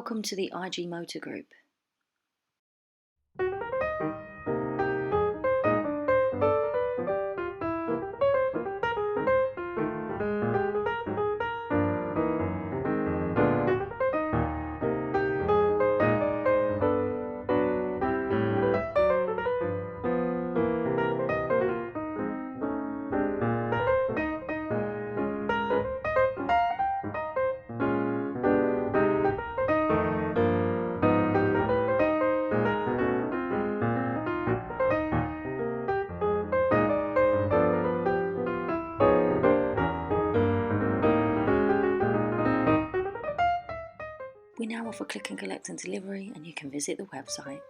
Welcome to the IG Motor Group. We now offer click and collect and delivery, and you can visit the website.